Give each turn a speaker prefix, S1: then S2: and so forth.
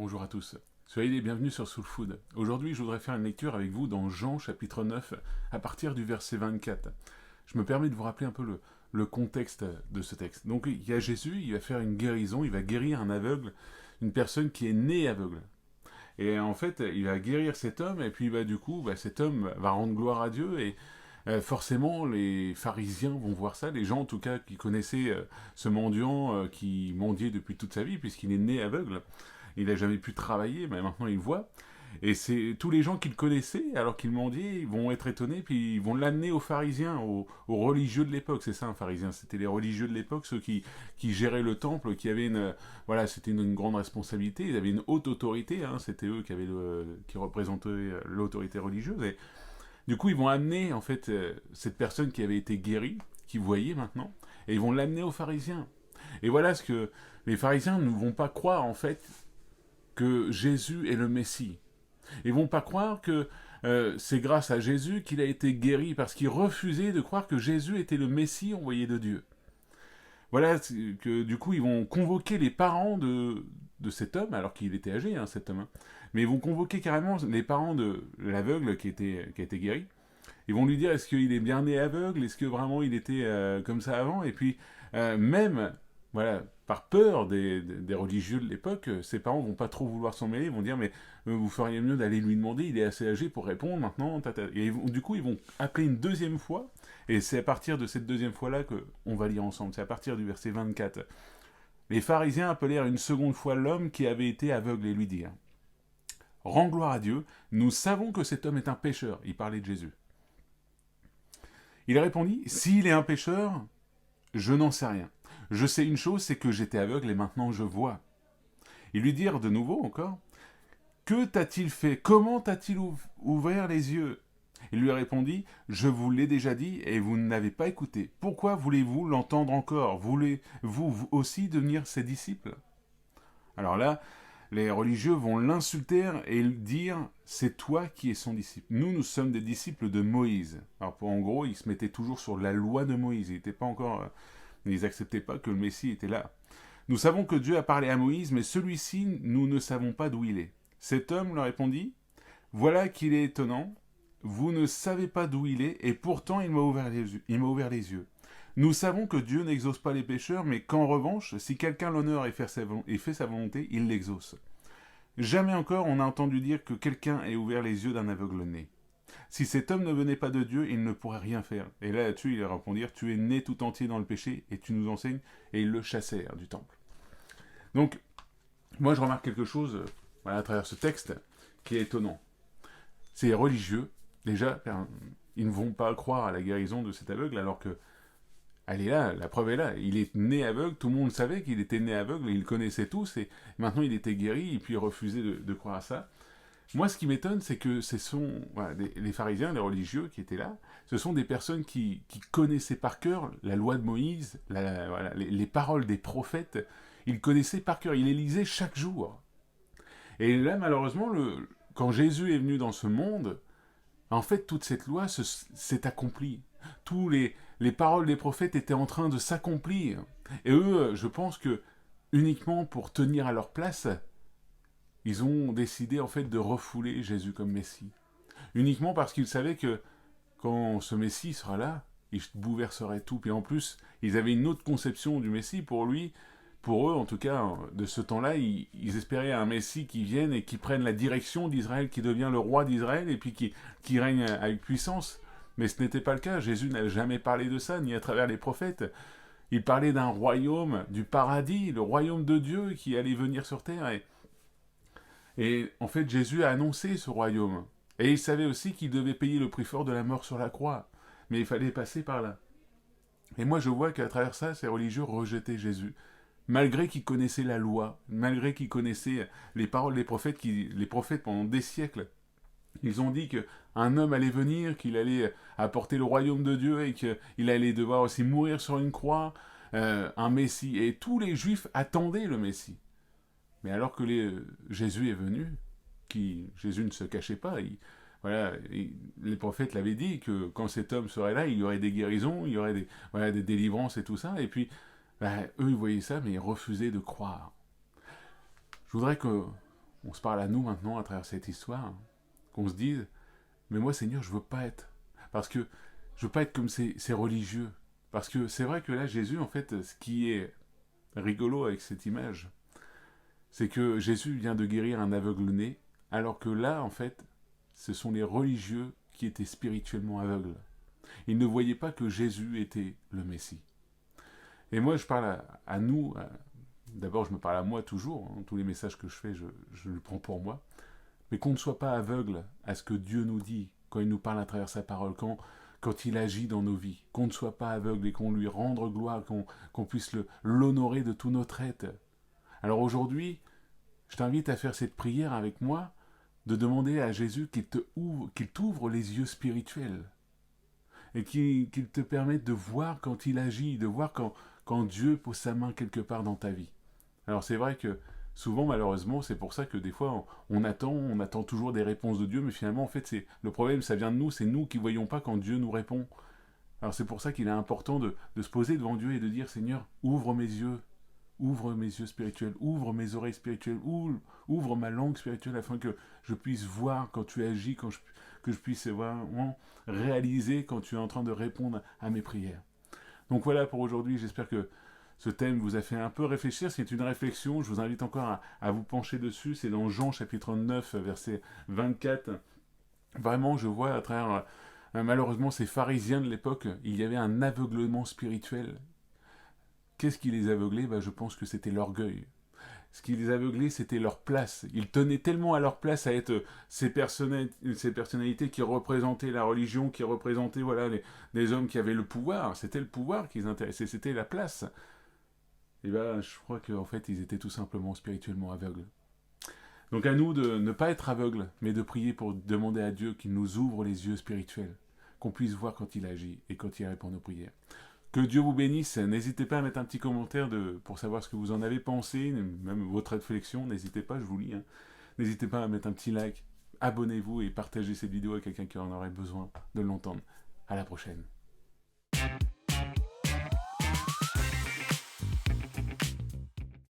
S1: Bonjour à tous. Soyez les bienvenus sur Soul Food. Aujourd'hui, je voudrais faire une lecture avec vous dans Jean chapitre 9, à partir du verset 24. Je me permets de vous rappeler un peu le contexte de ce texte. Donc, il y a Jésus, il va faire une guérison, il va guérir un aveugle, une personne qui est née aveugle. Et en fait, il va guérir cet homme, et puis cet homme va rendre gloire à Dieu, et forcément, les pharisiens vont voir ça, les gens en tout cas qui connaissaient ce mendiant qui mendiait depuis toute sa vie, puisqu'il est né aveugle. Il n'a jamais pu travailler, mais maintenant il voit. Et c'est tous les gens qui le connaissaient, alors qu'il mendiait, ils vont être étonnés, puis ils vont l'amener aux pharisiens, aux religieux de l'époque. C'est ça un pharisien, c'était les religieux de l'époque, ceux qui géraient le temple, qui avaient voilà, c'était une grande responsabilité, ils avaient une haute autorité, hein, c'était eux qui représentaient l'autorité religieuse. Et du coup, ils vont amener en fait cette personne qui avait été guérie, qui voyait maintenant, et ils vont l'amener aux pharisiens. Et voilà ce que les pharisiens ne vont pas croire en fait que Jésus est le Messie. Ils vont pas croire que c'est grâce à Jésus qu'il a été guéri, parce qu'ils refusaient de croire que Jésus était le Messie envoyé de Dieu. Voilà que du coup ils vont convoquer les parents de cet homme, alors qu'il était âgé, hein, cet homme, hein. Mais ils vont convoquer carrément les parents de l'aveugle qui a été guéri. Ils vont lui dire, est-ce qu'il est bien né aveugle, est-ce que vraiment il était comme ça avant, et puis même, voilà, par peur des religieux de l'époque, ses parents vont pas trop vouloir s'en mêler, ils vont dire, mais vous feriez mieux d'aller lui demander, il est assez âgé pour répondre maintenant, tata. Et du coup, ils vont appeler une deuxième fois, et c'est à partir de cette deuxième fois-là qu'on va lire ensemble, c'est à partir du verset 24. Les pharisiens appelèrent une seconde fois l'homme qui avait été aveugle et lui dirent, rends gloire à Dieu, nous savons que cet homme est un pécheur. Il parlait de Jésus. Il répondit, s'il est un pécheur, je n'en sais rien. Je sais une chose, c'est que j'étais aveugle et maintenant je vois. Ils lui dirent de nouveau encore, que t'a-t-il fait? Comment t'a-t-il ouvert les yeux? Il lui répondit, je vous l'ai déjà dit et vous n'avez pas écouté. Pourquoi voulez-vous l'entendre encore? Voulez-vous aussi devenir ses disciples? Alors là, les religieux vont l'insulter et dire, c'est toi qui es son disciple. Nous sommes des disciples de Moïse. Alors en gros, ils se mettaient toujours sur la loi de Moïse. Ils n'acceptaient pas que le Messie était là. Nous savons que Dieu a parlé à Moïse, mais celui-ci, nous ne savons pas d'où il est. Cet homme leur répondit, voilà qu'il est étonnant, vous ne savez pas d'où il est, et pourtant il m'a ouvert les yeux. Nous savons que Dieu n'exauce pas les pécheurs, mais qu'en revanche, si quelqu'un l'honore et fait sa volonté, il l'exauce. Jamais encore on a entendu dire que quelqu'un ait ouvert les yeux d'un aveugle né. Si cet homme ne venait pas de Dieu, il ne pourrait rien faire. Et là-dessus, ils leur répondirent, tu es né tout entier dans le péché, et tu nous enseignes, et ils le chassèrent du temple. Donc, moi je remarque quelque chose voilà, à travers ce texte qui est étonnant. Ces religieux, déjà, ils ne vont pas croire à la guérison de cet aveugle, alors que elle est là, la preuve est là. Il est né aveugle, tout le monde savait qu'il était né aveugle, il le connaissait tous, et maintenant il était guéri, et puis il refusait de croire à ça. Moi, ce qui m'étonne, c'est que ce sont voilà, les pharisiens, les religieux qui étaient là, ce sont des personnes qui connaissaient par cœur la loi de Moïse, voilà, les paroles des prophètes. Ils connaissaient par cœur, ils les lisaient chaque jour. Et là, malheureusement, quand Jésus est venu dans ce monde, en fait, toute cette loi s'est accomplie. Tous les paroles des prophètes étaient en train de s'accomplir. Et eux, je pense que uniquement pour tenir à leur place, ils ont décidé en fait de refouler Jésus comme Messie. Uniquement parce qu'ils savaient que quand ce Messie sera là, il bouleverserait tout. Puis en plus, ils avaient une autre conception du Messie. Pour eux en tout cas, de ce temps-là, ils espéraient un Messie qui vienne et qui prenne la direction d'Israël, qui devient le roi d'Israël et puis qui règne avec puissance. Mais ce n'était pas le cas. Jésus n'a jamais parlé de ça, ni à travers les prophètes. Il parlait d'un royaume, du paradis, le royaume de Dieu qui allait venir sur terre. Et en fait, Jésus a annoncé ce royaume. Et il savait aussi qu'il devait payer le prix fort de la mort sur la croix. Mais il fallait passer par là. Et moi, je vois qu'à travers ça, ces religieux rejetaient Jésus. Malgré qu'ils connaissaient la loi, malgré qu'ils connaissaient les paroles des prophètes, les prophètes pendant des siècles, ils ont dit qu'un homme allait venir, qu'il allait apporter le royaume de Dieu et qu'il allait devoir aussi mourir sur une croix, un Messie. Et tous les Juifs attendaient le Messie. Mais alors que Jésus est venu, Jésus ne se cachait pas, les prophètes l'avaient dit que quand cet homme serait là, il y aurait des guérisons, il y aurait des délivrances et tout ça, et puis eux ils voyaient ça, mais ils refusaient de croire. Je voudrais que on se parle à nous maintenant à travers cette histoire, qu'on se dise, mais moi Seigneur, je veux pas être, parce que je veux pas être comme ces religieux, parce que c'est vrai que là Jésus, en fait, ce qui est rigolo avec cette image, c'est que Jésus vient de guérir un aveugle-né, alors que là, en fait, ce sont les religieux qui étaient spirituellement aveugles. Ils ne voyaient pas que Jésus était le Messie. Et moi, je parle à nous, d'abord je me parle à moi toujours, hein, tous les messages que je fais, je le prends pour moi, mais qu'on ne soit pas aveugle à ce que Dieu nous dit quand il nous parle à travers sa parole, quand il agit dans nos vies, qu'on ne soit pas aveugle et qu'on lui rende gloire, qu'on puisse l'honorer de tout notre être. Alors aujourd'hui, je t'invite à faire cette prière avec moi, de demander à Jésus qu'il t'ouvre les yeux spirituels et qu'il te permette de voir quand il agit, de voir quand Dieu pose sa main quelque part dans ta vie. Alors c'est vrai que souvent, malheureusement, c'est pour ça que des fois, on attend toujours des réponses de Dieu, mais finalement, en fait, le problème, ça vient de nous, c'est nous qui ne voyons pas quand Dieu nous répond. Alors c'est pour ça qu'il est important de se poser devant Dieu et de dire, Seigneur, ouvre mes yeux spirituels, ouvre mes oreilles spirituelles, ouvre ma langue spirituelle afin que je puisse voir quand tu agis, que je puisse vraiment réaliser quand tu es en train de répondre à mes prières. Donc voilà pour aujourd'hui, j'espère que ce thème vous a fait un peu réfléchir. C'est une réflexion, je vous invite encore à vous pencher dessus. C'est dans Jean chapitre 9, verset 24. Vraiment, je vois à travers, malheureusement, ces pharisiens de l'époque, il y avait un aveuglement spirituel. Qu'est-ce qui les aveuglait ? Je pense que c'était l'orgueil. Ce qui les aveuglait, c'était leur place. Ils tenaient tellement à leur place à être ces personnalités qui représentaient la religion, qui représentaient les hommes qui avaient le pouvoir. C'était le pouvoir qui les intéressait, c'était la place. Et je crois qu'en fait, ils étaient tout simplement spirituellement aveugles. Donc à nous de ne pas être aveugles, mais de prier pour demander à Dieu qu'il nous ouvre les yeux spirituels, qu'on puisse voir quand il agit et quand il répond à nos prières. Que Dieu vous bénisse. N'hésitez pas à mettre un petit commentaire pour savoir ce que vous en avez pensé, même votre réflexion. N'hésitez pas, je vous lis. N'hésitez pas à mettre un petit like. Abonnez-vous et partagez cette vidéo à quelqu'un qui en aurait besoin de l'entendre. À la prochaine.